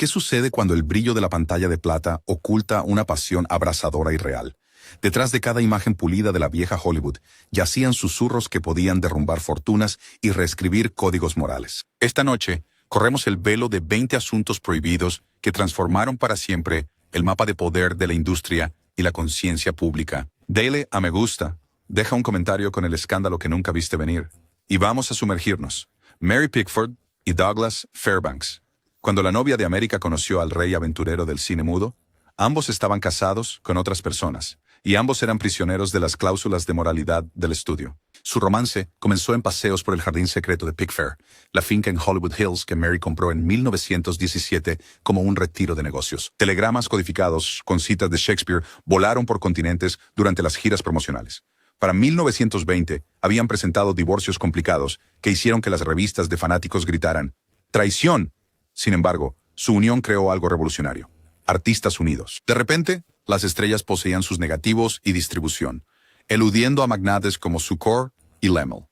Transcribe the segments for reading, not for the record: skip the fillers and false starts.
¿Qué sucede cuando el brillo de la pantalla de plata oculta una pasión abrasadora y real? Detrás de cada imagen pulida de la vieja Hollywood yacían susurros que podían derrumbar fortunas y reescribir códigos morales. Esta noche, corremos el velo de 20 asuntos prohibidos que transformaron para siempre el mapa de poder de la industria y la conciencia pública. Dale a me gusta, deja un comentario con el escándalo que nunca viste venir. Y vamos a sumergirnos. Mary Pickford y Douglas Fairbanks. Cuando la novia de América conoció al rey aventurero del cine mudo, ambos estaban casados con otras personas, y ambos eran prisioneros de las cláusulas de moralidad del estudio. Su romance comenzó en paseos por el jardín secreto de Pickfair, la finca en Hollywood Hills que Mary compró en 1917 como un retiro de negocios. Telegramas codificados con citas de Shakespeare volaron por continentes durante las giras promocionales. Para 1920 habían presentado divorcios complicados que hicieron que las revistas de fanáticos gritaran ¡traición! Sin embargo, su unión creó algo revolucionario. Artistas unidos. De repente, las estrellas poseían sus negativos y distribución, eludiendo a magnates como Sucor y Lemmel.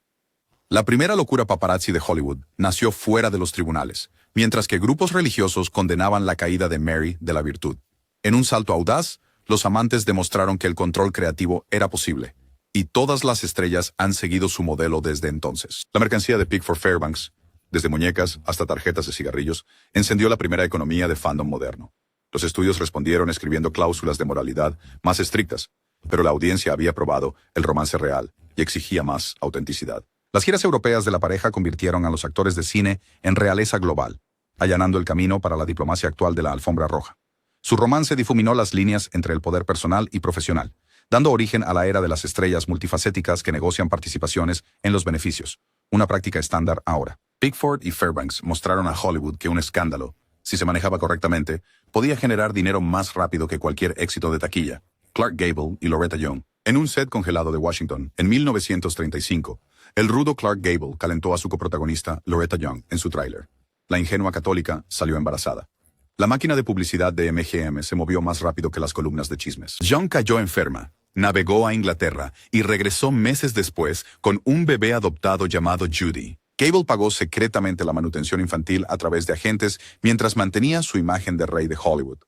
La primera locura paparazzi de Hollywood nació fuera de los tribunales, mientras que grupos religiosos condenaban la caída de Mary de la virtud. En un salto audaz, los amantes demostraron que el control creativo era posible, y todas las estrellas han seguido su modelo desde entonces. La mercancía de Pickford Fairbanks, desde muñecas hasta tarjetas de cigarrillos, encendió la primera economía de fandom moderno. Los estudios respondieron escribiendo cláusulas de moralidad más estrictas, pero la audiencia había probado el romance real y exigía más autenticidad. Las giras europeas de la pareja convirtieron a los actores de cine en realeza global, allanando el camino para la diplomacia actual de la alfombra roja. Su romance difuminó las líneas entre el poder personal y profesional, dando origen a la era de las estrellas multifacéticas que negocian participaciones en los beneficios, una práctica estándar ahora. Pickford y Fairbanks mostraron a Hollywood que un escándalo, si se manejaba correctamente, podía generar dinero más rápido que cualquier éxito de taquilla. Clark Gable y Loretta Young. En un set congelado de Washington, en 1935, el rudo Clark Gable calentó a su coprotagonista, Loretta Young, en su tráiler. La ingenua católica salió embarazada. La máquina de publicidad de MGM se movió más rápido que las columnas de chismes. Young cayó enferma, navegó a Inglaterra y regresó meses después con un bebé adoptado llamado Judy. Gable pagó secretamente la manutención infantil a través de agentes mientras mantenía su imagen de rey de Hollywood.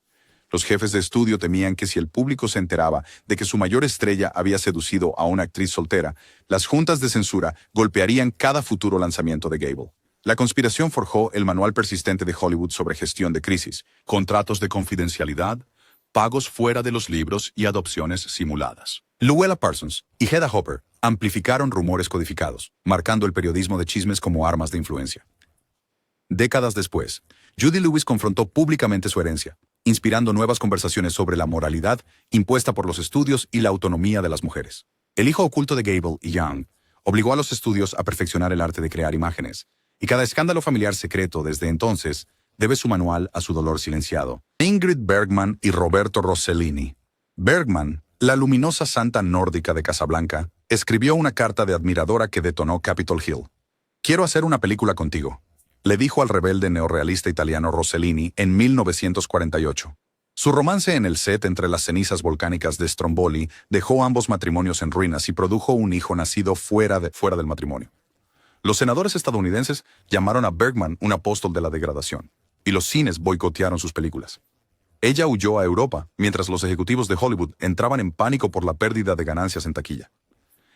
Los jefes de estudio temían que si el público se enteraba de que su mayor estrella había seducido a una actriz soltera, las juntas de censura golpearían cada futuro lanzamiento de Gable. La conspiración forjó el manual persistente de Hollywood sobre gestión de crisis, contratos de confidencialidad, pagos fuera de los libros y adopciones simuladas. Luella Parsons y Hedda Hopper amplificaron rumores codificados, marcando el periodismo de chismes como armas de influencia. Décadas después, Judy Lewis confrontó públicamente su herencia, inspirando nuevas conversaciones sobre la moralidad impuesta por los estudios y la autonomía de las mujeres. El hijo oculto de Gable y Young obligó a los estudios a perfeccionar el arte de crear imágenes, y cada escándalo familiar secreto desde entonces debe su manual a su dolor silenciado. Ingrid Bergman y Roberto Rossellini. Bergman, la luminosa santa nórdica de Casablanca, escribió una carta de admiradora que detonó Capitol Hill. «Quiero hacer una película contigo», le dijo al rebelde neorrealista italiano Rossellini en 1948. Su romance en el set entre las cenizas volcánicas de Stromboli dejó ambos matrimonios en ruinas y produjo un hijo nacido fuera del matrimonio. Los senadores estadounidenses llamaron a Bergman un apóstol de la degradación, y los cines boicotearon sus películas. Ella huyó a Europa, mientras los ejecutivos de Hollywood entraban en pánico por la pérdida de ganancias en taquilla.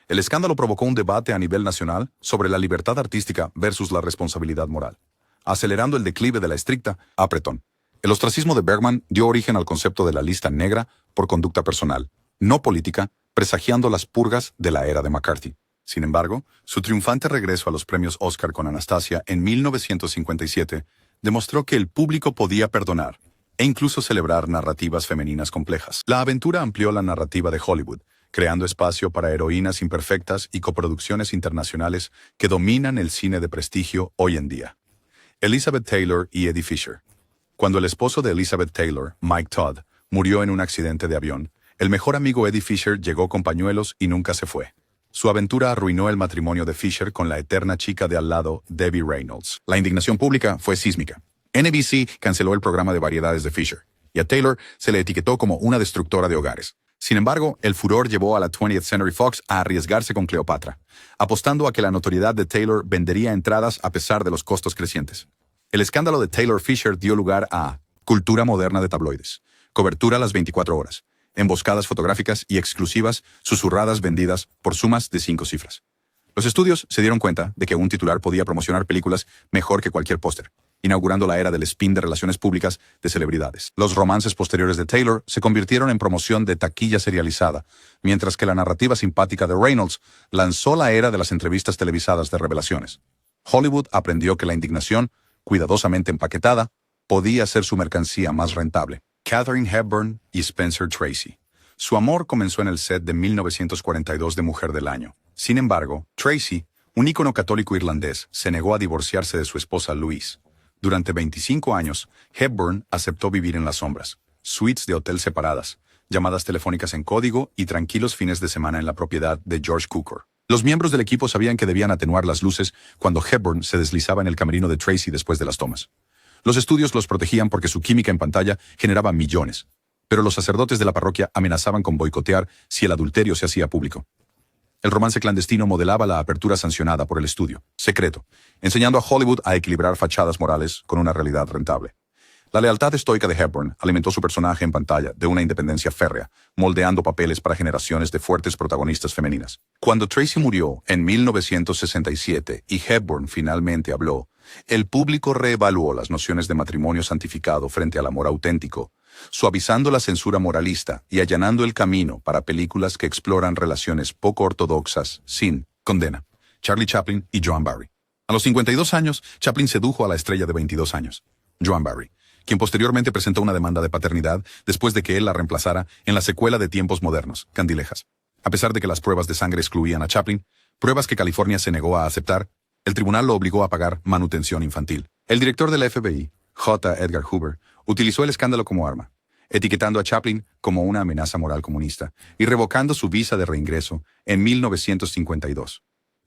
El escándalo provocó un debate a nivel nacional sobre la libertad artística versus la responsabilidad moral, acelerando el declive de la estricta apretón. El ostracismo de Bergman dio origen al concepto de la lista negra por conducta personal, no política, presagiando las purgas de la era de McCarthy. Sin embargo, su triunfante regreso a los premios Oscar con Anastasia en 1957 demostró que el público podía perdonar e incluso celebrar narrativas femeninas complejas. La aventura amplió la narrativa de Hollywood, creando espacio para heroínas imperfectas y coproducciones internacionales que dominan el cine de prestigio hoy en día. Elizabeth Taylor y Eddie Fisher. Cuando el esposo de Elizabeth Taylor, Mike Todd, murió en un accidente de avión, el mejor amigo Eddie Fisher llegó con pañuelos y nunca se fue. Su aventura arruinó el matrimonio de Fisher con la eterna chica de al lado, Debbie Reynolds. La indignación pública fue sísmica. NBC canceló el programa de variedades de Fisher, y a Taylor se le etiquetó como una destructora de hogares. Sin embargo, el furor llevó a la 20th Century Fox a arriesgarse con Cleopatra, apostando a que la notoriedad de Taylor vendería entradas a pesar de los costos crecientes. El escándalo de Taylor Fisher dio lugar a Cultura moderna de tabloides. Cobertura a las 24 horas. Emboscadas fotográficas y exclusivas, susurradas vendidas por sumas de 5 cifras. Los estudios se dieron cuenta de que un titular podía promocionar películas mejor que cualquier póster, inaugurando la era del spin de relaciones públicas de celebridades. Los romances posteriores de Taylor se convirtieron en promoción de taquilla serializada, mientras que la narrativa simpática de Reynolds lanzó la era de las entrevistas televisadas de revelaciones. Hollywood aprendió que la indignación, cuidadosamente empaquetada, podía ser su mercancía más rentable. Katharine Hepburn y Spencer Tracy. Su amor comenzó en el set de 1942 de Mujer del Año. Sin embargo, Tracy, un ícono católico irlandés, se negó a divorciarse de su esposa Louise. Durante 25 años, Hepburn aceptó vivir en las sombras, suites de hotel separadas, llamadas telefónicas en código y tranquilos fines de semana en la propiedad de George Cukor. Los miembros del equipo sabían que debían atenuar las luces cuando Hepburn se deslizaba en el camerino de Tracy después de las tomas. Los estudios los protegían porque su química en pantalla generaba millones, pero los sacerdotes de la parroquia amenazaban con boicotear si el adulterio se hacía público. El romance clandestino modelaba la apertura sancionada por el estudio, secreto, enseñando a Hollywood a equilibrar fachadas morales con una realidad rentable. La lealtad estoica de Hepburn alimentó su personaje en pantalla de una independencia férrea, moldeando papeles para generaciones de fuertes protagonistas femeninas. Cuando Tracy murió en 1967 y Hepburn finalmente habló, el público reevaluó las nociones de matrimonio santificado frente al amor auténtico, suavizando la censura moralista y allanando el camino para películas que exploran relaciones poco ortodoxas sin condena. Charlie Chaplin y Joan Barry. A los 52 años, Chaplin sedujo a la estrella de 22 años, Joan Barry, quien posteriormente presentó una demanda de paternidad después de que él la reemplazara en la secuela de Tiempos Modernos, Candilejas. A pesar de que las pruebas de sangre excluían a Chaplin, pruebas que California se negó a aceptar, el tribunal lo obligó a pagar manutención infantil. El director de la FBI, J. Edgar Hoover, utilizó el escándalo como arma, etiquetando a Chaplin como una amenaza moral comunista y revocando su visa de reingreso en 1952.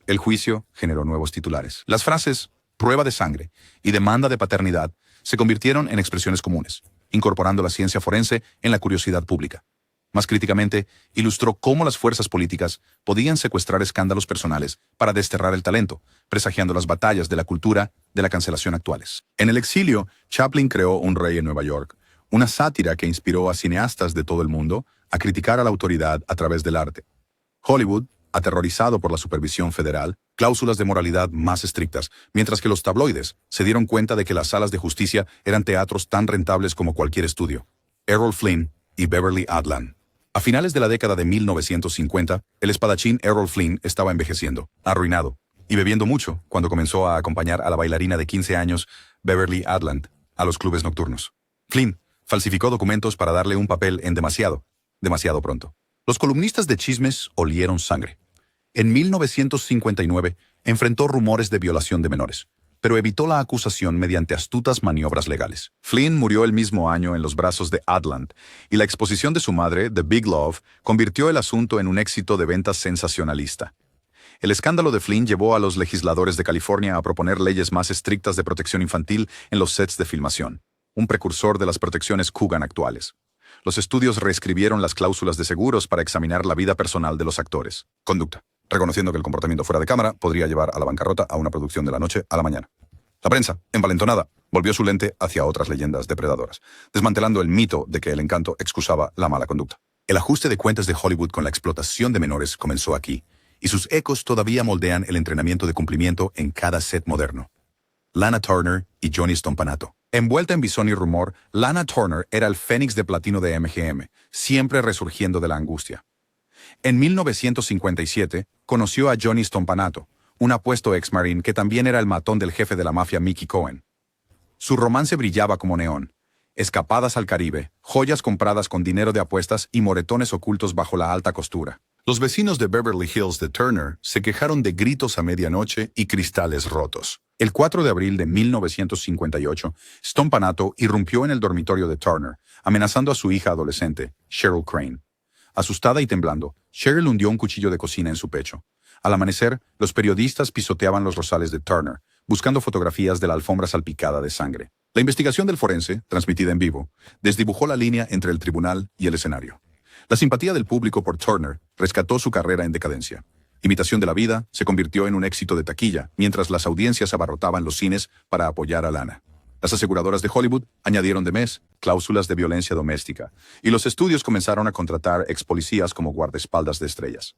El juicio generó nuevos titulares. Las frases prueba de sangre y demanda de paternidad se convirtieron en expresiones comunes, incorporando la ciencia forense en la curiosidad pública. Más críticamente, ilustró cómo las fuerzas políticas podían secuestrar escándalos personales para desterrar el talento, presagiando las batallas de la cultura de la cancelación actuales. En el exilio, Chaplin creó Un Rey en Nueva York, una sátira que inspiró a cineastas de todo el mundo a criticar a la autoridad a través del arte. Hollywood, aterrorizado por la supervisión federal, cláusulas de moralidad más estrictas, mientras que los tabloides se dieron cuenta de que las salas de justicia eran teatros tan rentables como cualquier estudio. Errol Flynn y Beverly Adlan. A finales de la década de 1950, el espadachín Errol Flynn estaba envejeciendo, arruinado, y bebiendo mucho cuando comenzó a acompañar a la bailarina de 15 años, Beverly Adlan, a los clubes nocturnos. Flynn falsificó documentos para darle un papel en demasiado pronto. Los columnistas de chismes olieron sangre. En 1959, enfrentó rumores de violación de menores, pero evitó la acusación mediante astutas maniobras legales. Flynn murió el mismo año en los brazos de Adland, y la exposición de su madre, The Big Love, convirtió el asunto en un éxito de ventas sensacionalista. El escándalo de Flynn llevó a los legisladores de California a proponer leyes más estrictas de protección infantil en los sets de filmación, un precursor de las protecciones Coogan actuales. Los estudios reescribieron las cláusulas de seguros para examinar la vida personal de los actores. Conducta. Reconociendo que el comportamiento fuera de cámara podría llevar a la bancarrota a una producción de la noche a la mañana. La prensa, envalentonada, volvió su lente hacia otras leyendas depredadoras, desmantelando el mito de que el encanto excusaba la mala conducta. El ajuste de cuentas de Hollywood con la explotación de menores comenzó aquí, y sus ecos todavía moldean el entrenamiento de cumplimiento en cada set moderno. Lana Turner y Johnny Stompanato. Envuelta en visón y rumor, Lana Turner era el fénix de platino de MGM, siempre resurgiendo de la angustia. En 1957, conoció a Johnny Stompanato, un apuesto ex-marine que también era el matón del jefe de la mafia Mickey Cohen. Su romance brillaba como neón. Escapadas al Caribe, joyas compradas con dinero de apuestas y moretones ocultos bajo la alta costura. Los vecinos de Beverly Hills de Turner se quejaron de gritos a medianoche y cristales rotos. El 4 de abril de 1958, Stompanato irrumpió en el dormitorio de Turner, amenazando a su hija adolescente, Cheryl Crane. Asustada y temblando, Cheryl hundió un cuchillo de cocina en su pecho. Al amanecer, los periodistas pisoteaban los rosales de Turner, buscando fotografías de la alfombra salpicada de sangre. La investigación del forense, transmitida en vivo, desdibujó la línea entre el tribunal y el escenario. La simpatía del público por Turner rescató su carrera en decadencia. Imitación de la vida se convirtió en un éxito de taquilla, mientras las audiencias abarrotaban los cines para apoyar a Lana. Las aseguradoras de Hollywood añadieron de mes cláusulas de violencia doméstica, y los estudios comenzaron a contratar ex policías como guardaespaldas de estrellas.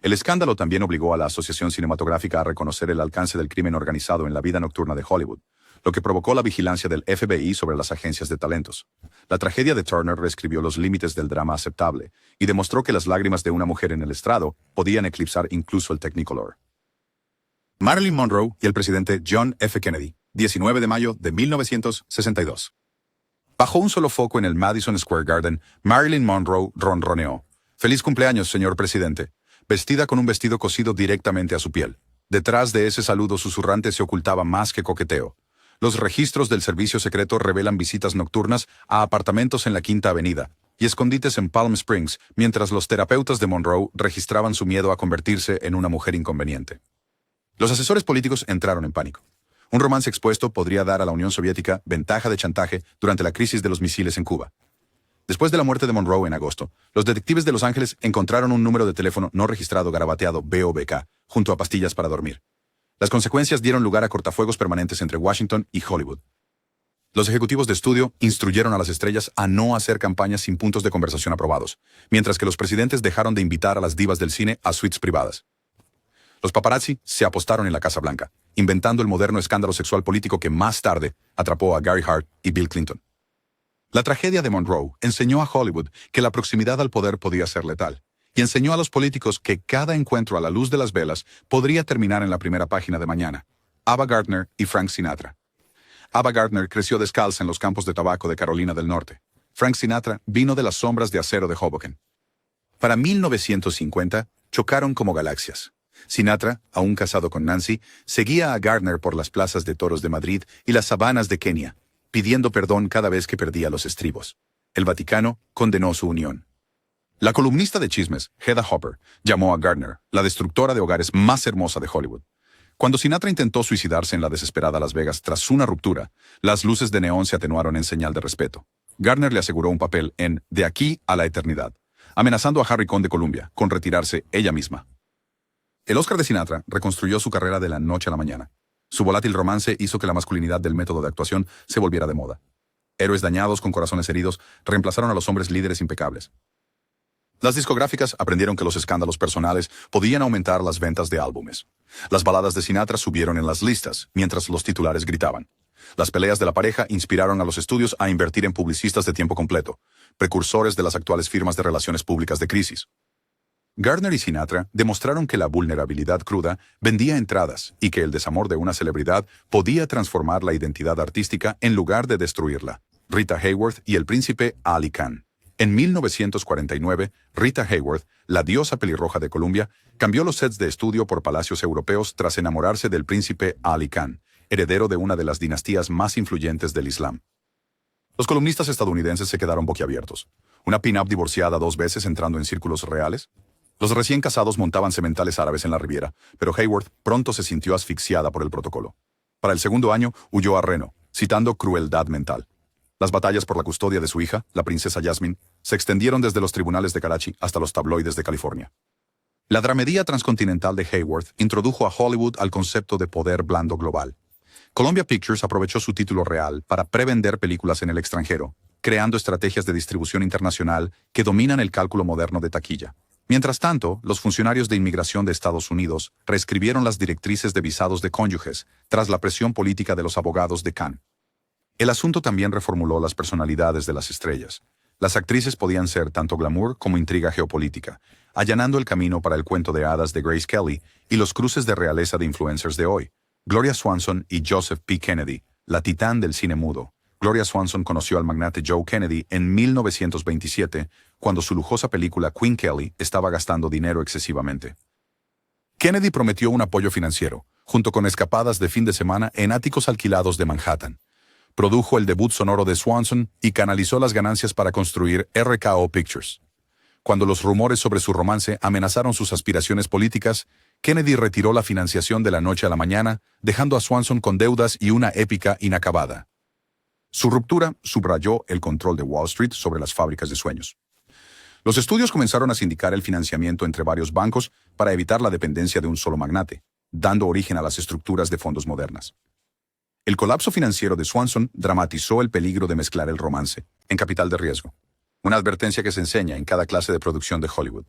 El escándalo también obligó a la Asociación Cinematográfica a reconocer el alcance del crimen organizado en la vida nocturna de Hollywood, lo que provocó la vigilancia del FBI sobre las agencias de talentos. La tragedia de Turner reescribió los límites del drama aceptable y demostró que las lágrimas de una mujer en el estrado podían eclipsar incluso el Technicolor. Marilyn Monroe y el presidente John F. Kennedy, 19 de mayo de 1962. Bajo un solo foco en el Madison Square Garden, Marilyn Monroe ronroneó: «Feliz cumpleaños, señor presidente», vestida con un vestido cosido directamente a su piel. Detrás de ese saludo susurrante se ocultaba más que coqueteo. Los registros del servicio secreto revelan visitas nocturnas a apartamentos en la Quinta Avenida y escondites en Palm Springs, mientras los terapeutas de Monroe registraban su miedo a convertirse en una mujer inconveniente. Los asesores políticos entraron en pánico. Un romance expuesto podría dar a la Unión Soviética ventaja de chantaje durante la crisis de los misiles en Cuba. Después de la muerte de Monroe en agosto, los detectives de Los Ángeles encontraron un número de teléfono no registrado garabateado BOBK junto a pastillas para dormir. Las consecuencias dieron lugar a cortafuegos permanentes entre Washington y Hollywood. Los ejecutivos de estudio instruyeron a las estrellas a no hacer campañas sin puntos de conversación aprobados, mientras que los presidentes dejaron de invitar a las divas del cine a suites privadas. Los paparazzi se apostaron en la Casa Blanca, inventando el moderno escándalo sexual político que más tarde atrapó a Gary Hart y Bill Clinton. La tragedia de Monroe enseñó a Hollywood que la proximidad al poder podía ser letal, y enseñó a los políticos que cada encuentro a la luz de las velas podría terminar en la primera página de mañana. Ava Gardner y Frank Sinatra. Ava Gardner creció descalza en los campos de tabaco de Carolina del Norte. Frank Sinatra vino de las sombras de acero de Hoboken. Para 1950, chocaron como galaxias. Sinatra, aún casado con Nancy, seguía a Gardner por las plazas de toros de Madrid y las sabanas de Kenia, pidiendo perdón cada vez que perdía los estribos. El Vaticano condenó su unión. La columnista de chismes, Hedda Hopper, llamó a Gardner la destructora de hogares más hermosa de Hollywood. Cuando Sinatra intentó suicidarse en la desesperada Las Vegas tras una ruptura, las luces de neón se atenuaron en señal de respeto. Gardner le aseguró un papel en De aquí a la eternidad, amenazando a Harry Cohn de Columbia con retirarse ella misma. El Oscar de Sinatra reconstruyó su carrera de la noche a la mañana. Su volátil romance hizo que la masculinidad del método de actuación se volviera de moda. Héroes dañados con corazones heridos reemplazaron a los hombres líderes impecables. Las discográficas aprendieron que los escándalos personales podían aumentar las ventas de álbumes. Las baladas de Sinatra subieron en las listas, mientras los titulares gritaban. Las peleas de la pareja inspiraron a los estudios a invertir en publicistas de tiempo completo, precursores de las actuales firmas de relaciones públicas de crisis. Gardner y Sinatra demostraron que la vulnerabilidad cruda vendía entradas y que el desamor de una celebridad podía transformar la identidad artística en lugar de destruirla. Rita Hayworth y el príncipe Ali Khan. En 1949, Rita Hayworth, la diosa pelirroja de Columbia, cambió los sets de estudio por palacios europeos tras enamorarse del príncipe Ali Khan, heredero de una de las dinastías más influyentes del Islam. Los columnistas estadounidenses se quedaron boquiabiertos. ¿Una pin-up divorciada 2 veces entrando en círculos reales? Los recién casados montaban sementales árabes en la Riviera, pero Hayworth pronto se sintió asfixiada por el protocolo. Para el segundo año, huyó a Reno, citando crueldad mental. Las batallas por la custodia de su hija, la princesa Jasmine, se extendieron desde los tribunales de Karachi hasta los tabloides de California. La dramedia transcontinental de Hayworth introdujo a Hollywood al concepto de poder blando global. Columbia Pictures aprovechó su título real para prevender películas en el extranjero, creando estrategias de distribución internacional que dominan el cálculo moderno de taquilla. Mientras tanto, los funcionarios de inmigración de Estados Unidos reescribieron las directrices de visados de cónyuges tras la presión política de los abogados de Khan. El asunto también reformuló las personalidades de las estrellas. Las actrices podían ser tanto glamour como intriga geopolítica, allanando el camino para el cuento de hadas de Grace Kelly y los cruces de realeza de influencers de hoy. Gloria Swanson y Joseph P. Kennedy, la titán del cine mudo. Gloria Swanson conoció al magnate Joe Kennedy en 1927, cuando su lujosa película Queen Kelly estaba gastando dinero excesivamente. Kennedy prometió un apoyo financiero, junto con escapadas de fin de semana en áticos alquilados de Manhattan. Produjo el debut sonoro de Swanson y canalizó las ganancias para construir RKO Pictures. Cuando los rumores sobre su romance amenazaron sus aspiraciones políticas, Kennedy retiró la financiación de la noche a la mañana, dejando a Swanson con deudas y una épica inacabada. Su ruptura subrayó el control de Wall Street sobre las fábricas de sueños. Los estudios comenzaron a sindicar el financiamiento entre varios bancos para evitar la dependencia de un solo magnate, dando origen a las estructuras de fondos modernas. El colapso financiero de Swanson dramatizó el peligro de mezclar el romance en Capital de Riesgo, una advertencia que se enseña en cada clase de producción de Hollywood.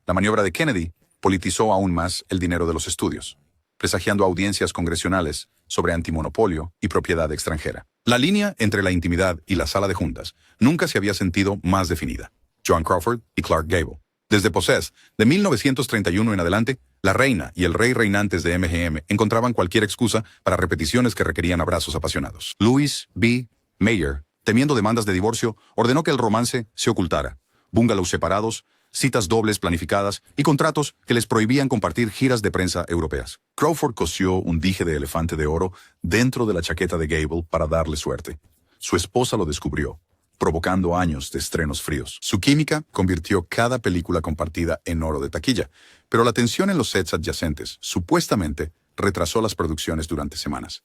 La maniobra de Kennedy politizó aún más el dinero de los estudios, presagiando audiencias congresionales sobre antimonopolio y propiedad extranjera. La línea entre la intimidad y la sala de juntas nunca se había sentido más definida. Joan Crawford y Clark Gable. Desde Possessed, de 1931 en adelante, la reina y el rey reinantes de MGM encontraban cualquier excusa para repeticiones que requerían abrazos apasionados. Louis B. Mayer, temiendo demandas de divorcio, ordenó que el romance se ocultara. Bungalows separados, citas dobles planificadas y contratos que les prohibían compartir giras de prensa europeas. Crawford cosió un dije de elefante de oro dentro de la chaqueta de Gable para darle suerte. Su esposa lo descubrió, provocando años de estrenos fríos. Su química convirtió cada película compartida en oro de taquilla, pero la tensión en los sets adyacentes supuestamente retrasó las producciones durante semanas.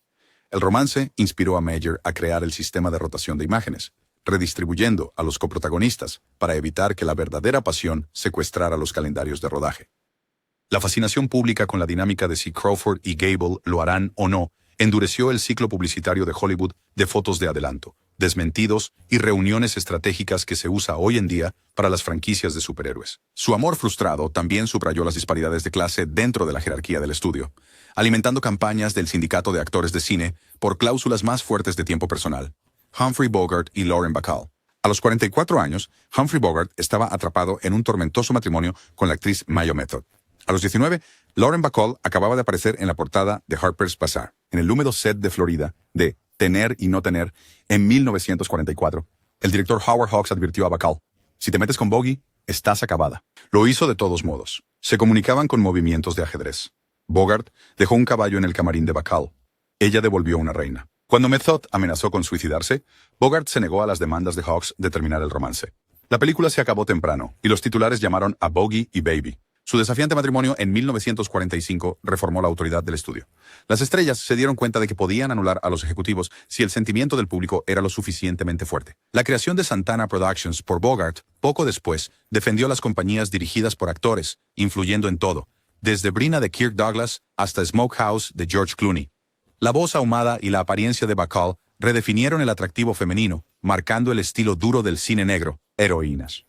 El romance inspiró a Mayer a crear el sistema de rotación de imágenes, redistribuyendo a los coprotagonistas para evitar que la verdadera pasión secuestrara los calendarios de rodaje. La fascinación pública con la dinámica de si Crawford y Gable lo harán o no endureció el ciclo publicitario de Hollywood de fotos de adelanto, desmentidos y reuniones estratégicas que se usa hoy en día para las franquicias de superhéroes. Su amor frustrado también subrayó las disparidades de clase dentro de la jerarquía del estudio, alimentando campañas del sindicato de actores de cine por cláusulas más fuertes de tiempo personal. Humphrey Bogart y Lauren Bacall. A los 44 años, Humphrey Bogart estaba atrapado en un tormentoso matrimonio con la actriz Mayo Method. A los 19, Lauren Bacall acababa de aparecer en la portada de Harper's Bazaar, en el húmedo set de Florida de Tener y no tener, en 1944. El director Howard Hawks advirtió a Bacall: si te metes con Bogey, estás acabada. Lo hizo de todos modos. Se comunicaban con movimientos de ajedrez. Bogart dejó un caballo en el camarín de Bacall. Ella devolvió una reina. Cuando Method amenazó con suicidarse, Bogart se negó a las demandas de Hawks de terminar el romance. La película se acabó temprano, y los titulares llamaron a Bogey y Baby. Su desafiante matrimonio en 1945 reformó la autoridad del estudio. Las estrellas se dieron cuenta de que podían anular a los ejecutivos si el sentimiento del público era lo suficientemente fuerte. La creación de Santana Productions por Bogart, poco después, defendió las compañías dirigidas por actores, influyendo en todo, desde Brina de Kirk Douglas hasta Smokehouse de George Clooney. La voz ahumada y la apariencia de Bacall redefinieron el atractivo femenino, marcando el estilo duro del cine negro, heroínas.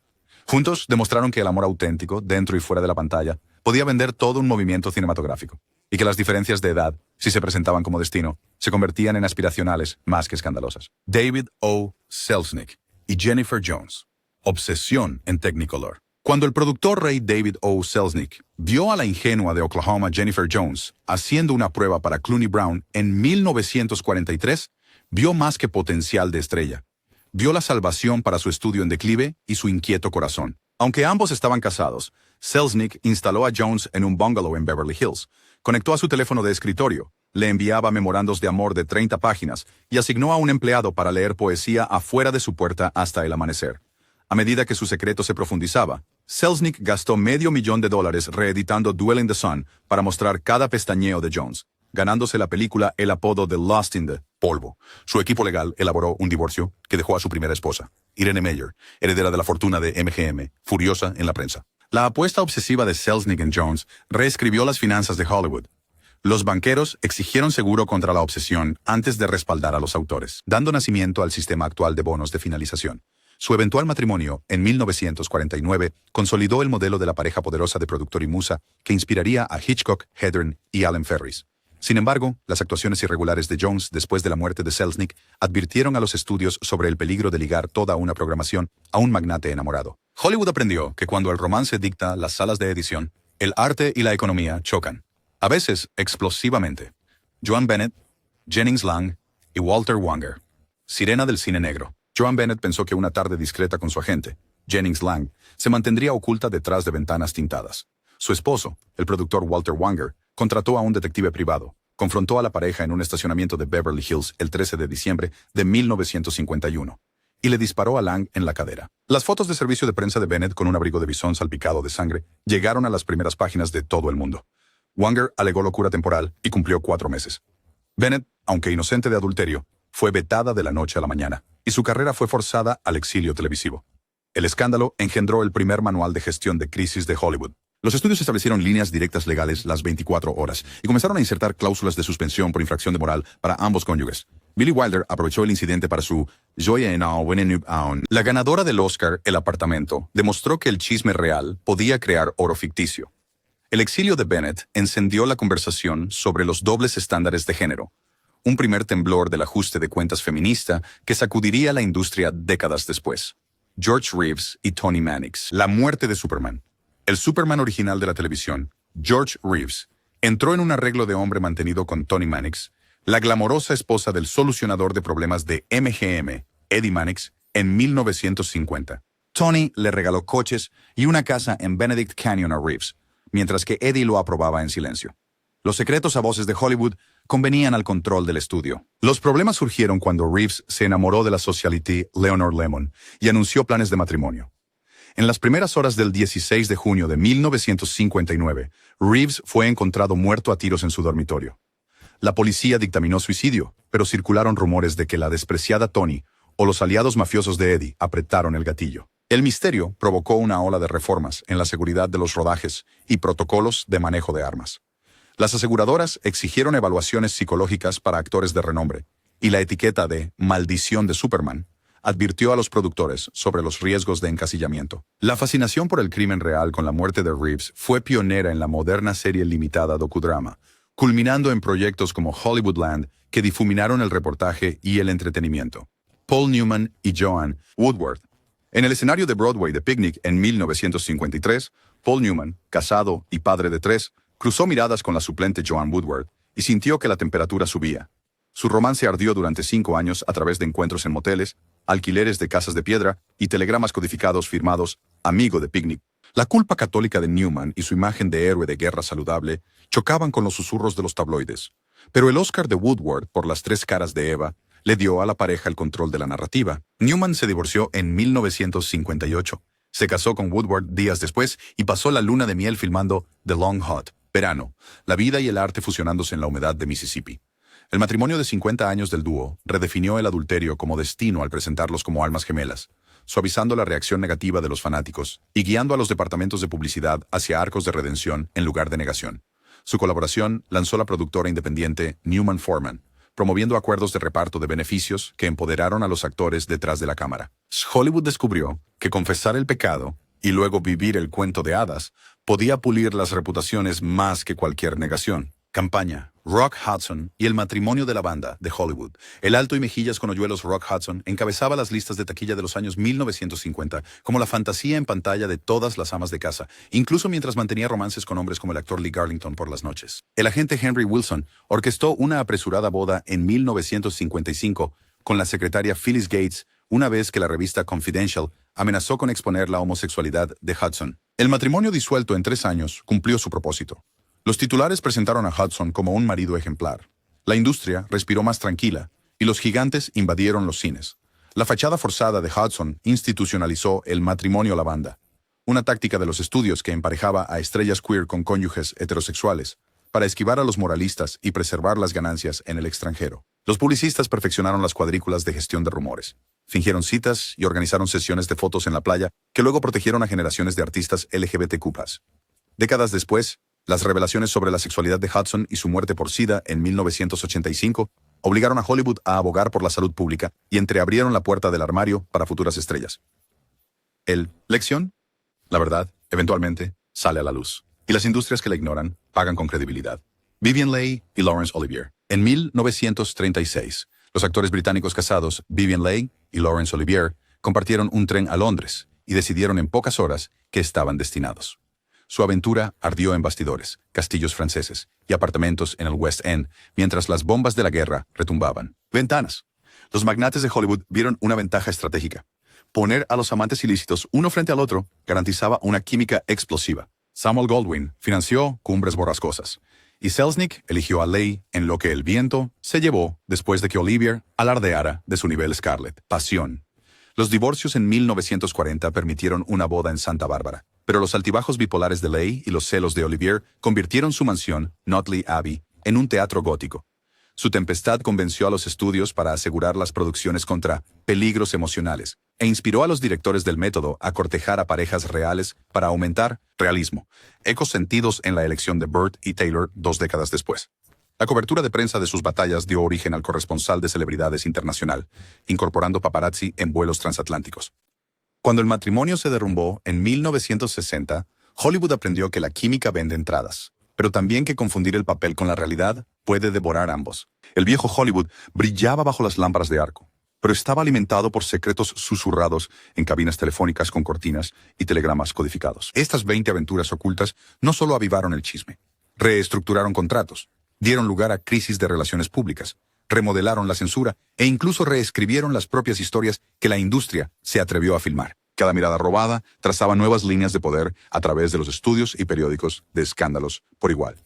Juntos demostraron que el amor auténtico, dentro y fuera de la pantalla, podía vender todo un movimiento cinematográfico, y que las diferencias de edad, si se presentaban como destino, se convertían en aspiracionales más que escandalosas. David O. Selznick y Jennifer Jones. Obsesión en Technicolor. Cuando el productor rey David O. Selznick vio a la ingenua de Oklahoma Jennifer Jones haciendo una prueba para Clooney Brown en 1943, vio más que potencial de estrella. Vio la salvación para su estudio en declive y su inquieto corazón. Aunque ambos estaban casados, Selznick instaló a Jones en un bungalow en Beverly Hills, conectó a su teléfono de escritorio, le enviaba memorandos de amor de 30 páginas y asignó a un empleado para leer poesía afuera de su puerta hasta el amanecer. A medida que su secreto se profundizaba, Selznick gastó $500,000 reeditando Duel in the Sun para mostrar cada pestañeo de Jones, ganándose la película el apodo de Lost in the Polvo. Su equipo legal elaboró un divorcio que dejó a su primera esposa, Irene Mayer, heredera de la fortuna de MGM, furiosa en la prensa. La apuesta obsesiva de Selznick en Jones reescribió las finanzas de Hollywood. Los banqueros exigieron seguro contra la obsesión antes de respaldar a los autores, dando nacimiento al sistema actual de bonos de finalización. Su eventual matrimonio, en 1949, consolidó el modelo de la pareja poderosa de productor y musa que inspiraría a Hitchcock, Hedren y Allen Ferris. Sin embargo, las actuaciones irregulares de Jones después de la muerte de Selznick advirtieron a los estudios sobre el peligro de ligar toda una programación a un magnate enamorado. Hollywood aprendió que cuando el romance dicta las salas de edición, el arte y la economía chocan, a veces explosivamente. Joan Bennett, Jennings Lang y Walter Wanger. Sirena del cine negro. Joan Bennett pensó que una tarde discreta con su agente, Jennings Lang, se mantendría oculta detrás de ventanas tintadas. Su esposo, el productor Walter Wanger, contrató a un detective privado, confrontó a la pareja en un estacionamiento de Beverly Hills el 13 de diciembre de 1951 y le disparó a Lang en la cadera. Las fotos de servicio de prensa de Bennett con un abrigo de bisón salpicado de sangre llegaron a las primeras páginas de todo el mundo. Wanger alegó locura temporal y cumplió 4 meses. Bennett, aunque inocente de adulterio, fue vetada de la noche a la mañana y su carrera fue forzada al exilio televisivo. El escándalo engendró el primer manual de gestión de crisis de Hollywood, Los estudios establecieron líneas directas legales las 24 horas y comenzaron a insertar cláusulas de suspensión por infracción de moral para ambos cónyuges. Billy Wilder aprovechó el incidente para su Joya en Aun. La ganadora del Oscar, El apartamento, demostró que el chisme real podía crear oro ficticio. El exilio de Bennett encendió la conversación sobre los dobles estándares de género, un primer temblor del ajuste de cuentas feminista que sacudiría la industria décadas después. George Reeves y Tony Mannix. La muerte de Superman. El Superman original de la televisión, George Reeves, entró en un arreglo de hombre mantenido con Tony Mannix, la glamorosa esposa del solucionador de problemas de MGM, Eddie Mannix, en 1950. Tony le regaló coches y una casa en Benedict Canyon a Reeves, mientras que Eddie lo aprobaba en silencio. Los secretos a voces de Hollywood convenían al control del estudio. Los problemas surgieron cuando Reeves se enamoró de la socialite Leonor Lemon y anunció planes de matrimonio. En las primeras horas del 16 de junio de 1959, Reeves fue encontrado muerto a tiros en su dormitorio. La policía dictaminó suicidio, pero circularon rumores de que la despreciada Tony o los aliados mafiosos de Eddie apretaron el gatillo. El misterio provocó una ola de reformas en la seguridad de los rodajes y protocolos de manejo de armas. Las aseguradoras exigieron evaluaciones psicológicas para actores de renombre, y la etiqueta de «Maldición de Superman» advirtió a los productores sobre los riesgos de encasillamiento. La fascinación por el crimen real con la muerte de Reeves fue pionera en la moderna serie limitada docudrama, culminando en proyectos como Hollywoodland que difuminaron el reportaje y el entretenimiento. Paul Newman y Joan Woodward. En el escenario de Broadway de Picnic en 1953, Paul Newman, casado y padre de 3, cruzó miradas con la suplente Joan Woodward y sintió que la temperatura subía. Su romance ardió durante 5 años a través de encuentros en moteles, alquileres de casas de piedra y telegramas codificados firmados «Amigo de Picnic». La culpa católica de Newman y su imagen de héroe de guerra saludable chocaban con los susurros de los tabloides. Pero el Oscar de Woodward por Las 3 caras de Eva le dio a la pareja el control de la narrativa. Newman se divorció en 1958. Se casó con Woodward días después y pasó la luna de miel filmando The Long Hot, verano, la vida y el arte fusionándose en la humedad de Mississippi. El matrimonio de 50 años del dúo redefinió el adulterio como destino al presentarlos como almas gemelas, suavizando la reacción negativa de los fanáticos y guiando a los departamentos de publicidad hacia arcos de redención en lugar de negación. Su colaboración lanzó la productora independiente Newman Foreman, promoviendo acuerdos de reparto de beneficios que empoderaron a los actores detrás de la cámara. Hollywood descubrió que confesar el pecado y luego vivir el cuento de hadas podía pulir las reputaciones más que cualquier negación. Campaña, Rock Hudson y el matrimonio de la banda de Hollywood. El alto y mejillas con hoyuelos Rock Hudson encabezaba las listas de taquilla de los años 1950 como la fantasía en pantalla de todas las amas de casa, incluso mientras mantenía romances con hombres como el actor Lee Garlington por las noches. El agente Henry Wilson orquestó una apresurada boda en 1955 con la secretaria Phyllis Gates una vez que la revista Confidential amenazó con exponer la homosexualidad de Hudson. El matrimonio disuelto en 3 años cumplió su propósito. Los titulares presentaron a Hudson como un marido ejemplar. La industria respiró más tranquila y los gigantes invadieron los cines. La fachada forzada de Hudson institucionalizó el matrimonio lavanda, una táctica de los estudios que emparejaba a estrellas queer con cónyuges heterosexuales para esquivar a los moralistas y preservar las ganancias en el extranjero. Los publicistas perfeccionaron las cuadrículas de gestión de rumores. Fingieron citas y organizaron sesiones de fotos en la playa que luego protegieron a generaciones de artistas LGBTQ+. Décadas después, las revelaciones sobre la sexualidad de Hudson y su muerte por SIDA en 1985 obligaron a Hollywood a abogar por la salud pública y entreabrieron la puerta del armario para futuras estrellas. ¿Lección? La verdad, eventualmente, sale a la luz. Y las industrias que la ignoran pagan con credibilidad. Vivien Leigh y Laurence Olivier. En 1936, los actores británicos casados Vivien Leigh y Laurence Olivier compartieron un tren a Londres y decidieron en pocas horas que estaban destinados. Su aventura ardió en bastidores, castillos franceses y apartamentos en el West End, mientras las bombas de la guerra retumbaban. Ventanas. Los magnates de Hollywood vieron una ventaja estratégica. Poner a los amantes ilícitos uno frente al otro garantizaba una química explosiva. Samuel Goldwyn financió Cumbres Borrascosas, y Selznick eligió a Leigh en Lo que el viento se llevó después de que Olivier alardeara de su nivel Scarlett. Pasión. Los divorcios en 1940 permitieron una boda en Santa Bárbara, pero los altibajos bipolares de Leigh y los celos de Olivier convirtieron su mansión, Notley Abbey, en un teatro gótico. Su tempestad convenció a los estudios para asegurar las producciones contra peligros emocionales, e inspiró a los directores del método a cortejar a parejas reales para aumentar realismo, ecos sentidos en la elección de Burt y Taylor 2 décadas después. La cobertura de prensa de sus batallas dio origen al corresponsal de celebridades internacional, incorporando paparazzi en vuelos transatlánticos. Cuando el matrimonio se derrumbó en 1960, Hollywood aprendió que la química vende entradas, pero también que confundir el papel con la realidad puede devorar ambos. El viejo Hollywood brillaba bajo las lámparas de arco, pero estaba alimentado por secretos susurrados en cabinas telefónicas con cortinas y telegramas codificados. Estas 20 aventuras ocultas no solo avivaron el chisme, reestructuraron contratos, dieron lugar a crisis de relaciones públicas, remodelaron la censura e incluso reescribieron las propias historias que la industria se atrevió a filmar. Cada mirada robada trazaba nuevas líneas de poder a través de los estudios y periódicos de escándalos por igual.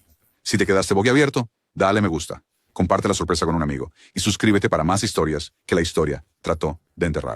Si te quedaste boquiabierto, dale me gusta, comparte la sorpresa con un amigo y suscríbete para más historias que la historia trató de enterrar.